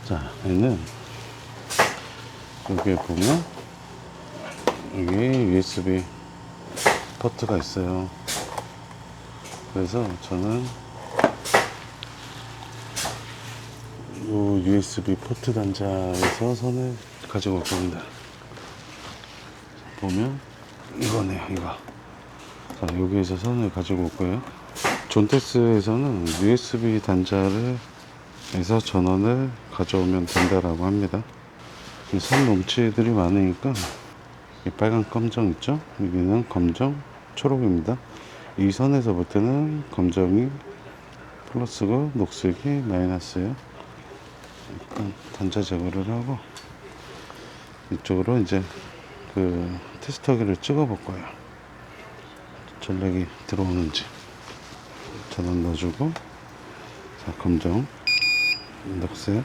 자, 얘는 여기에 보면 여기 USB 포트가 있어요. 그래서 저는 이 USB 포트 단자에서 선을 가지고 올 겁니다. 보면 이거네요, 이거. 자, 여기에서 선을 가지고 올 거예요. 존테스에서는 USB 단자를 해서 전원을 가져오면 된다라고 합니다. 선 놈치들이 많으니까 이 빨간 검정 있죠? 여기는 검정, 초록입니다. 이 선에서부터는 검정이 플러스고 녹색이 마이너스예요. 일단 단자 제거를 하고 이쪽으로 이제 그 테스터기를 찍어 볼 거예요. 전력이 들어오는지. 전원 넣어주고, 자, 검정, 녹색,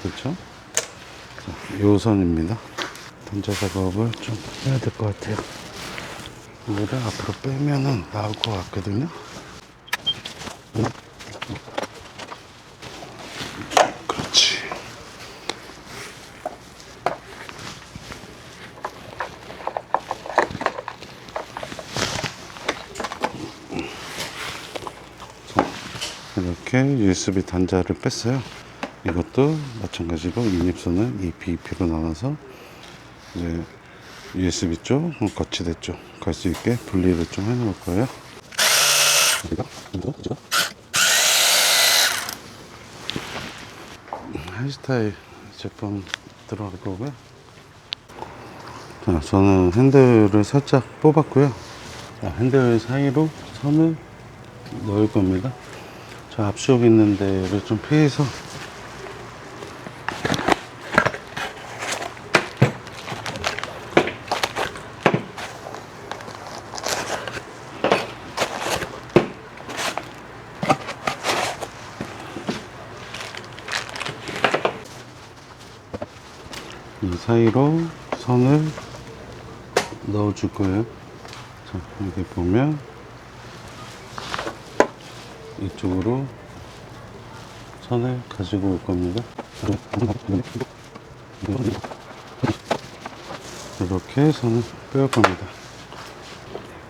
그렇죠? 자, 요 선입니다. 단자 작업을 좀 해야 될 것 같아요. 이거를 앞으로 빼면은 나올 것 같거든요. 그렇지. 이렇게 USB 단자를 뺐어요. 이것도 마찬가지로 인입선을 이 BEP로 나눠서 이제 USB 쪽, 거치대 쪽 갈 수 있게 분리를 좀 해놓을 거예요. 하이스타일 제품 들어갈 거고요. 자, 저는 핸들을 살짝 뽑았고요. 자, 핸들 사이로 선을 넣을 겁니다. 저 앞쪽 있는 데를 좀 피해서 이 사이로 선을 넣어 줄 거예요. 자, 여기 보면 이쪽으로 선을 가지고 올 겁니다. 이렇게 선을 빼올 겁니다.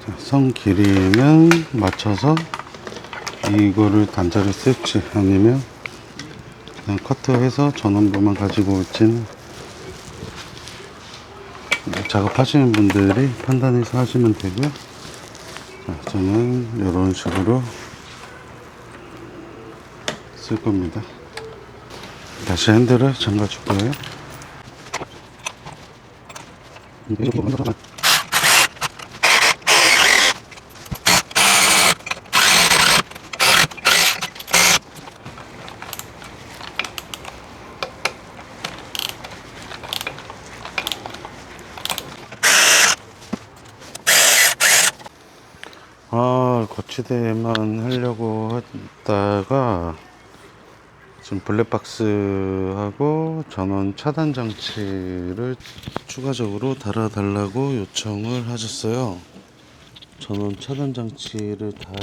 자, 선 길이는 맞춰서 이거를 단자를 쓸지 아니면 그냥 커트해서 전원부만 가지고 올지는 작업하시는 분들이 판단해서 하시면 되고요. 자, 저는 이런 식으로 쓸 겁니다. 다시 핸들을 잠가 줄 거예요. 거치대만 하려고 했다가 지금 블랙박스하고 전원 차단 장치를 추가적으로 달아달라고 요청을 하셨어요. 전원 차단 장치를 달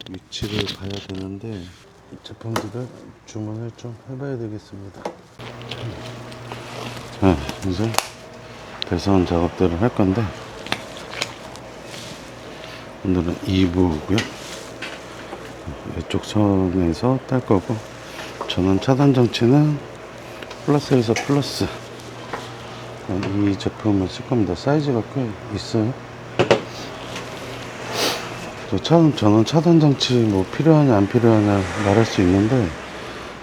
위치를 봐야 되는데 제품들을 주문을 좀 해봐야 되겠습니다. 자, 이제 배선 작업들을 할 건데 오늘은 2부고요. 이쪽 선에서 딸 거고 전원 차단 장치는 플러스에서 플러스 이 제품을 쓸 겁니다. 사이즈가 꽤 있어요. 전원 차단 장치 뭐 필요하냐 안 필요하냐 말할 수 있는데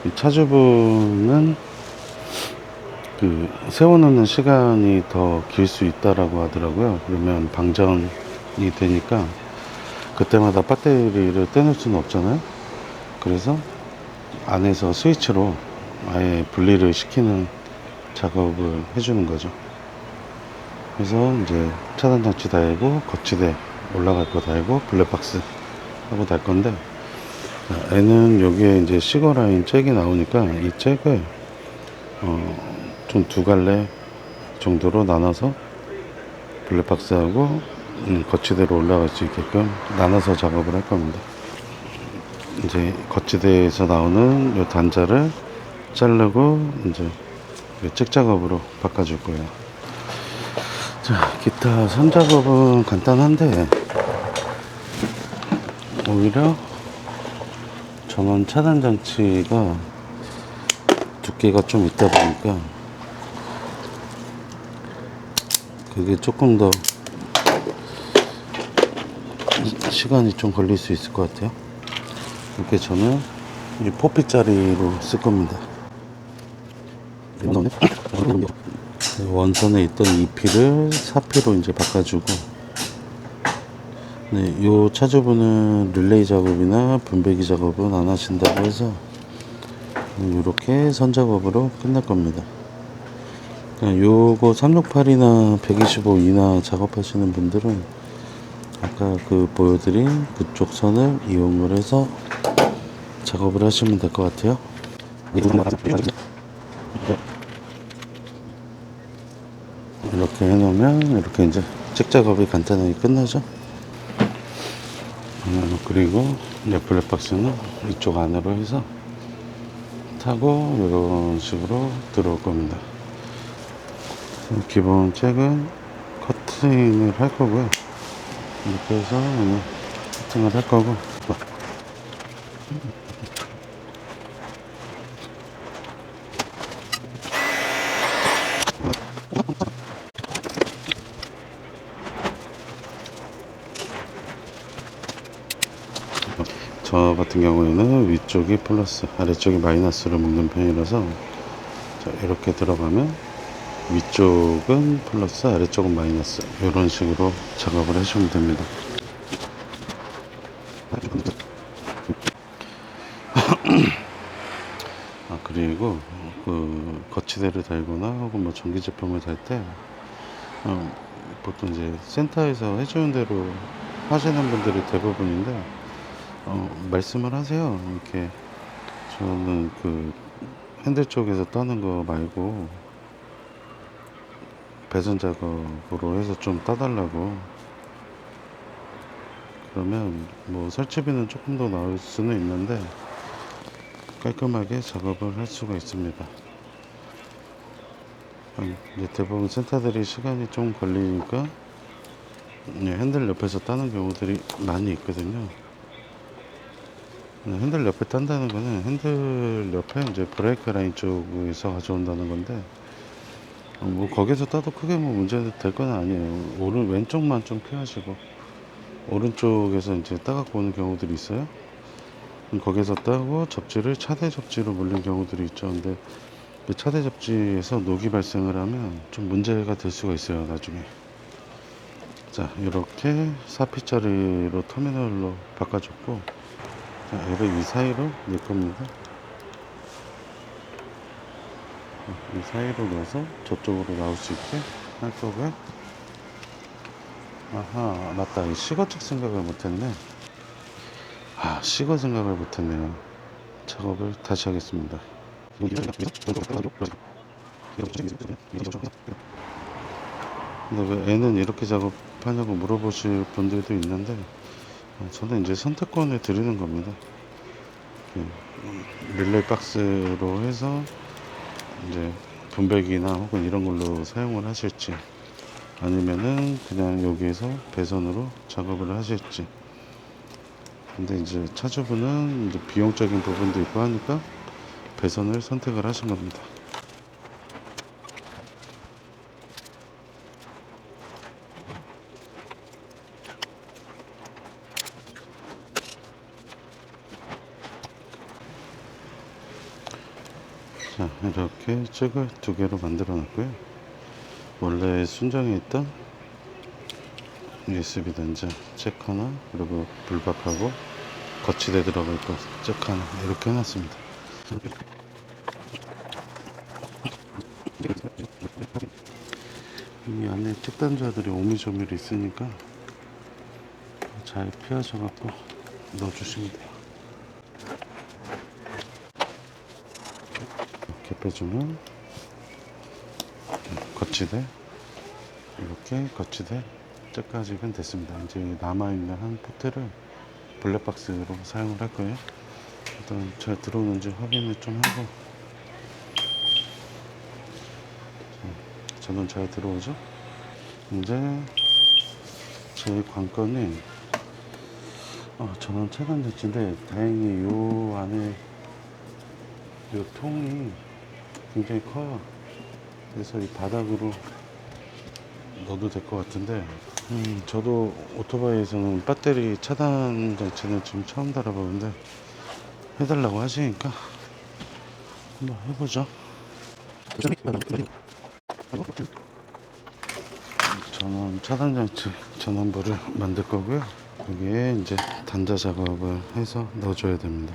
이 차주분은 그 세워놓는 시간이 더 길 수 있다라고 하더라고요. 그러면 방전이 되니까 그때마다 배터리를 떼낼 수는 없잖아요. 그래서 안에서 스위치로 아예 분리를 시키는 작업을 해주는 거죠. 그래서 이제 차단 장치 달고 거치대 올라갈 거 달고 블랙박스 하고 달 건데 얘는 여기에 이제 시거 라인 잭이 나오니까 이 잭을 좀 두 갈래 정도로 나눠서 블랙박스하고 거치대로 올라갈 수 있게끔 나눠서 작업을 할 겁니다. 이제 거치대에서 나오는 이 단자를 자르고 이제 책 작업으로 바꿔줄 거예요. 자, 기타 선 작업은 간단한데 오히려 전원 차단 장치가 두께가 좀 있다 보니까 그게 조금 더 시간이 좀 걸릴 수 있을 것 같아요. 이렇게 저는 이 포피짜리로 쓸 겁니다. 원선에 있던 2피를 4피로 이제 바꿔주고, 네, 요 차주분은 릴레이 작업이나 분배기 작업은 안 하신다고 해서 이렇게 선 작업으로 끝낼 겁니다. 요거 368이나 125이나 작업하시는 분들은 아까 그 보여드린 그쪽 선을 이용을 해서 작업을 하시면 될 것 같아요. 이렇게 해놓으면 이렇게 이제 책 작업이 간단하게 끝나죠. 그리고 이제 블랙박스는 이쪽 안으로 해서 타고 이런 식으로 들어올 겁니다. 기본 잭은 커팅을 할 거고요. 이렇게 해서 오늘 커팅을 할 거고, 저 같은 경우에는 위쪽이 플러스 아래쪽이 마이너스를 묶는 편이라서, 자, 이렇게 들어가면 위쪽은 플러스 아래쪽은 마이너스, 이런 식으로 작업을 해주면 됩니다. 그리고 그 거치대를 달거나 혹은 뭐 전기 제품을 달 때 보통 이제 센터에서 해주는 대로 하시는 분들이 대부분인데, 말씀을 하세요. 이렇게 저는 그 핸들 쪽에서 떠는 거 말고 배선 작업으로 해서 좀 따달라고. 그러면 뭐 설치비는 조금 더 나올 수는 있는데 깔끔하게 작업을 할 수가 있습니다. 이제 대부분 센터들이 시간이 좀 걸리니까 핸들 옆에서 따는 경우들이 많이 있거든요. 핸들 옆에 딴다는 거는 핸들 옆에 이제 브레이크 라인 쪽에서 가져온다는 건데, 뭐 거기서 따도 크게 뭐 문제 될 건 아니에요. 왼쪽만 좀 피하시고 오른쪽에서 이제 따갖고 오는 경우들이 있어요. 거기서 따고 접지를 차대 접지로 물린 경우들이 있죠. 근데 그 차대 접지에서 녹이 발생을 하면 좀 문제가 될 수가 있어요, 나중에. 자, 이렇게 4피짜리로 터미널로 바꿔줬고, 자, 얘를 이 사이로 넣을 겁니다. 이 사이로 넣어서 저쪽으로 나올 수 있게 할 거고요. 아하, 맞다. 이 시거측 생각을 못했네. 시거 생각을 못했네요. 작업을 다시 하겠습니다. 근데 왜 애는 이렇게 작업하냐고 물어보실 분들도 있는데, 저는 이제 선택권을 드리는 겁니다. 릴레이 박스로 해서 이제 분배기나 혹은 이런 걸로 사용을 하실지, 아니면은 그냥 여기에서 배선으로 작업을 하실지. 근데 이제 차주분은 이제 비용적인 부분도 있고 하니까 배선을 선택을 하신 겁니다. 자, 이렇게 잭을 2개로 만들어 놨고요. 원래 순정에 있던 USB 단자 잭 하나, 그리고 불박하고 거치대 들어갈 거잭 하나, 이렇게 해놨습니다. 이 안에 잭 단자들이 오밀조밀 있으니까 잘 피하셔갖고 넣어주시면 돼요. 이렇게 빼주면 거치대, 이렇게 거치대 잭까지는 됐습니다. 이제 남아있는 한 포트를 블랙박스로 사용을 할 거예요. 일단 잘 들어오는지 확인을 좀 하고 전원 잘 들어오죠. 이제 제 관건이 전원 차단 장치인데 다행히 요 안에 요 통이 굉장히 커요. 그래서 이 바닥으로 넣어도 될 것 같은데, 저도 오토바이에서는 배터리 차단 장치는 지금 처음 달아보는데 해달라고 하시니까 한번 해보죠. 전원 차단 장치 전원부를 만들 거고요. 여기에 이제 단자 작업을 해서 넣어줘야 됩니다.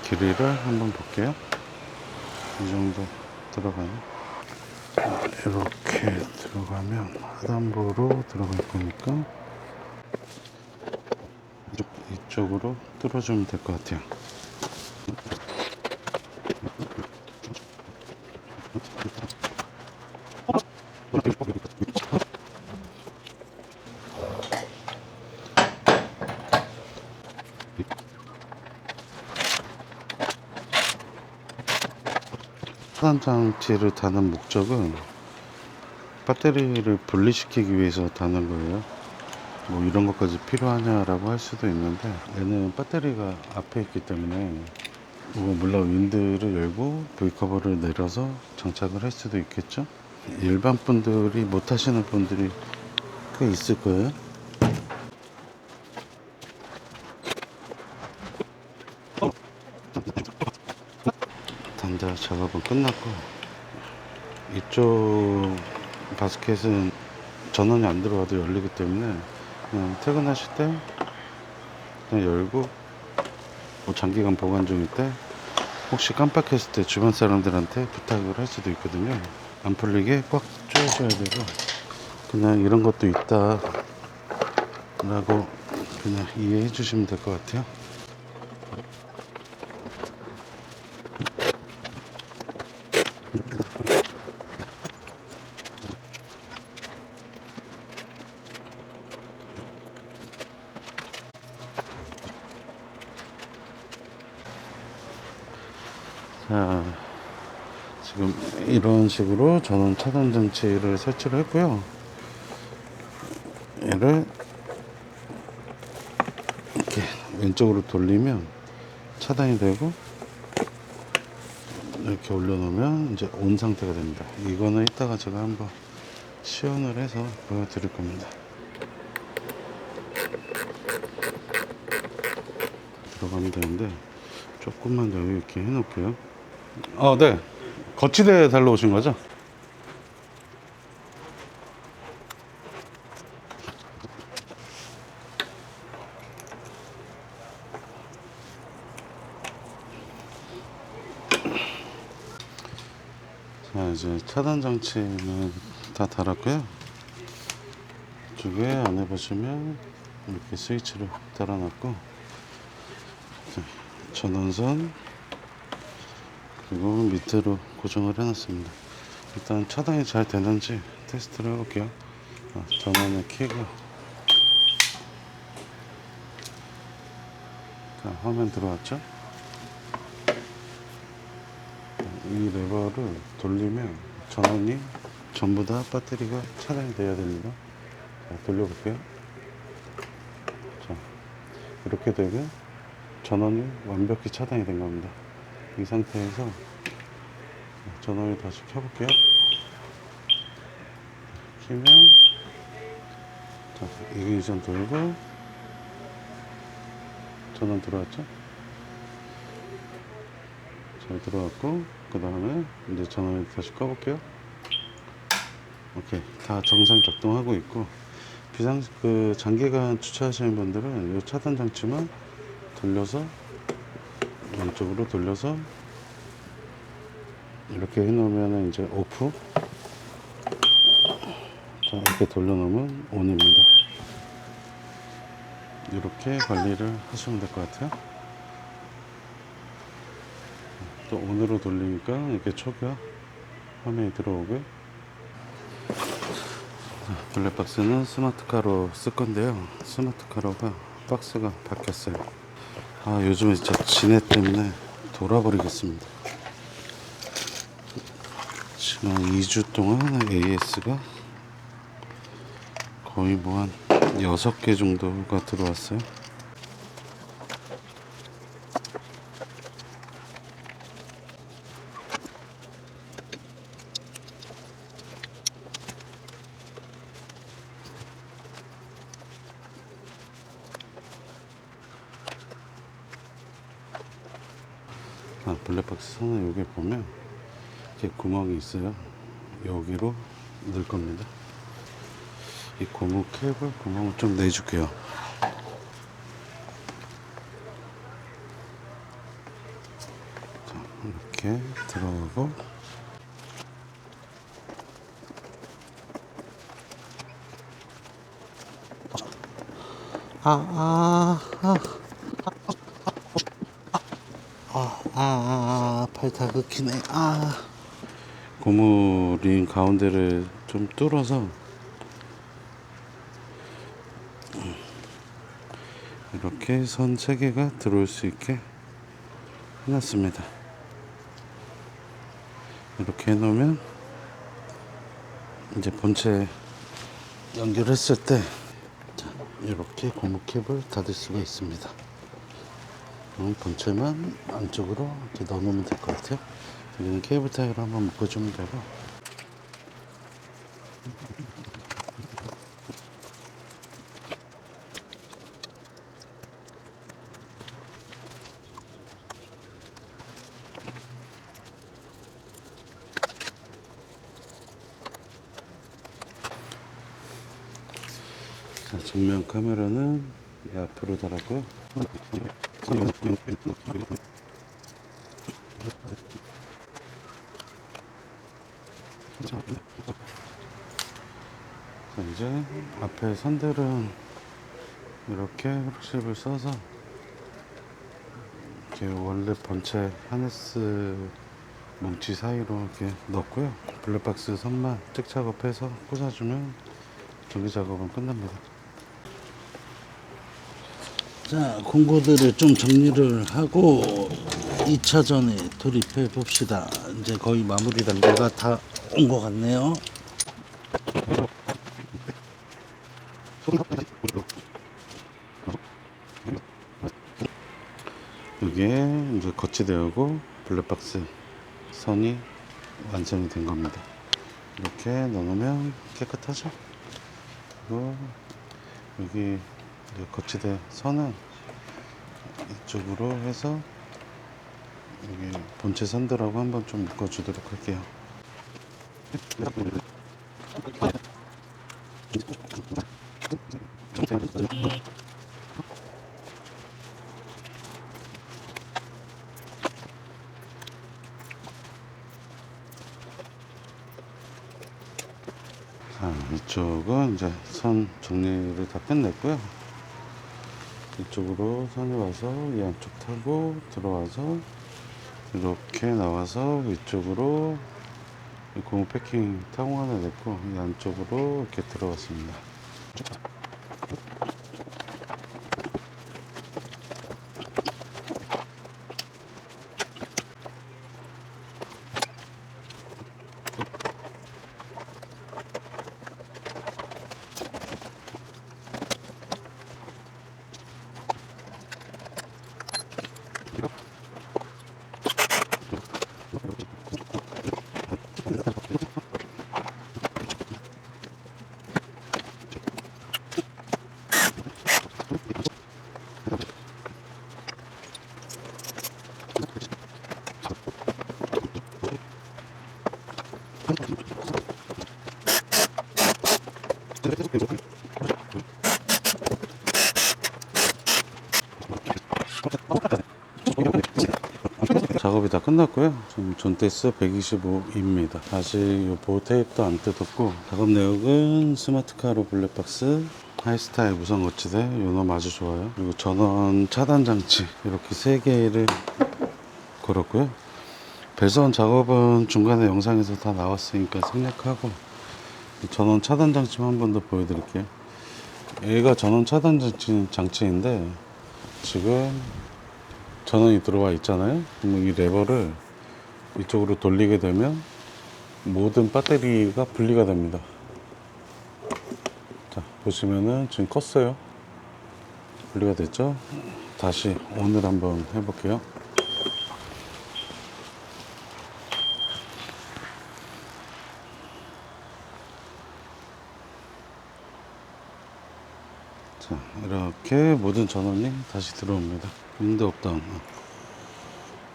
길이를 한번 볼게요. 이 정도 들어가요. 이렇게 들어가면 하단부로 들어갈 거니까 이쪽으로 뚫어주면 될 것 같아요. 차단 장치를 다는 목적은 배터리를 분리시키기 위해서 다는 거예요. 뭐 이런 것까지 필요하냐라고 할 수도 있는데, 얘는 배터리가 앞에 있기 때문에 물론 윈드를 열고 V커버를 내려서 장착을 할 수도 있겠죠. 일반 분들이 못 하시는 분들이 꽤 있을 거예요. 단자 작업은 끝났고, 이쪽 바스켓은 전원이 안 들어와도 열리기 때문에 그냥 퇴근하실 때 그냥 열고, 뭐 장기간 보관 중일 때 혹시 깜빡했을 때 주변 사람들한테 부탁을 할 수도 있거든요. 안 풀리게 꽉 조여줘야 되고, 그냥 이런 것도 있다 라고 그냥 이해해 주시면 될 것 같아요. 자, 지금 이런 식으로 전원 차단 장치를 설치를 했고요. 얘를 이렇게 왼쪽으로 돌리면 차단이 되고, 이렇게 올려놓으면 이제 온 상태가 됩니다. 이거는 이따가 제가 한번 시연을 해서 보여드릴 겁니다. 들어가면 되는데 조금만 여유 있게 해놓을게요. 네. 거치대 달러 오신 거죠? 자, 이제 차단 장치는 다 달았고요. 이쪽에 안에 보시면 이렇게 스위치를 달아놨고, 전원선 그리고 밑으로 고정을 해놨습니다. 일단 차단이 잘 되는지 테스트를 해볼게요. 전원을 켜고, 자, 화면 들어왔죠? 이 레버를 돌리면 전원이 전부 다 배터리가 차단이 돼야 됩니다. 자, 돌려볼게요. 자, 이렇게 되면 전원이 완벽히 차단이 된 겁니다. 이 상태에서 전원을 다시 켜볼게요. 키면, 자, 이그니션 돌고 전원 들어왔죠? 잘 들어왔고, 그 다음에 이제 전원을 다시 꺼볼게요. 오케이, 다 정상 작동하고 있고, 장기간 주차하시는 분들은 이 차단 장치만 돌려서 왼쪽으로 돌려서 이렇게 해놓으면 이제 오프, 자, 이렇게 돌려놓으면 온입니다. 이렇게 관리를 하시면 될 것 같아요. 또 온으로 돌리니까 이렇게 초기화, 화면이 들어오고요. 블랙박스는 스마트카로 쓸 건데요. 스마트카로가 박스가 바뀌었어요. 아, 요즘에 진짜 지네 때문에 돌아버리겠습니다. 지금 한 2주 동안 AS가 거의 뭐 한 6개 정도가 들어왔어요. 아, 블랙박스 선에 여기 보면 이렇게 구멍이 있어요. 여기로 넣을 겁니다. 이 고무 케이블 구멍을 좀 내줄게요. 자, 이렇게 들어가고, 팔 다 긁히네. 고무링 가운데를 좀 뚫어서 이렇게 선 3개가 들어올 수 있게 해놨습니다. 이렇게 해놓으면 이제 본체 연결했을 때 이렇게 고무 캡을 닫을 수가 있습니다. 본체만 안쪽으로 이렇게 넣어놓으면 될 것 같아요. 여기는 케이블 타이로 한번 묶어주면 되고, 자, 정면 카메라는 이 앞으로 달았고요. 자, 이제 앞에 선들은 이렇게 훅십을 써서 이렇게 원래 본체 하네스 뭉치 사이로 이렇게 넣고요. 블랙박스 선만 tích 작업해서 꽂아주면 조기 작업은 끝납니다. 자, 공구들을 좀 정리를 하고 2차전에 돌입해 봅시다. 이제 거의 마무리 단계가 다 온 것 같네요. 이게 이제 거치대하고 블랙박스 선이 완성이 된 겁니다. 이렇게 넣으면 깨끗하죠? 그리고 여기 이제 거치대 선은 이쪽으로 해서 여기 본체 선들하고 한번 좀 묶어주도록 할게요. 자, 이쪽은 이제 선 정리를 다 끝냈고요. 이쪽으로 선이 와서 이 안쪽 타고 들어와서 이렇게 나와서 이쪽으로 고무 패킹 타공 하나 냈고 이 안쪽으로 이렇게 들어갔습니다. 작업이 다 끝났고요. 지금 존테스 125입니다. 아직 이 보호 테이프도 안 뜯었고, 작업 내역은 스마트카로 블랙박스, 하이스타일 무선 거치대, 요놈 아주 좋아요. 그리고 전원 차단 장치 이렇게 3개를 걸었고요. 배선 작업은 중간에 영상에서 다 나왔으니까 생략하고 전원 차단 장치만 한 번 더 보여드릴게요. 얘가 전원 차단 장치인데 지금 전원이 들어와 있잖아요. 그러면 이 레버를 이쪽으로 돌리게 되면 모든 배터리가 분리가 됩니다. 자, 보시면은 지금 껐어요. 분리가 됐죠? 다시 ON을 한번 해볼게요. 자, 이렇게 모든 전원이 다시 들어옵니다. 윈도우 업다운.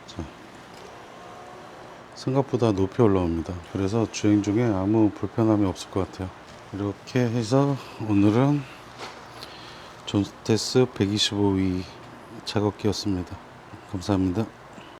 자, 생각보다 높이 올라옵니다. 그래서 주행 중에 아무 불편함이 없을 것 같아요. 이렇게 해서 오늘은 존스테스 125E 작업기였습니다. 감사합니다.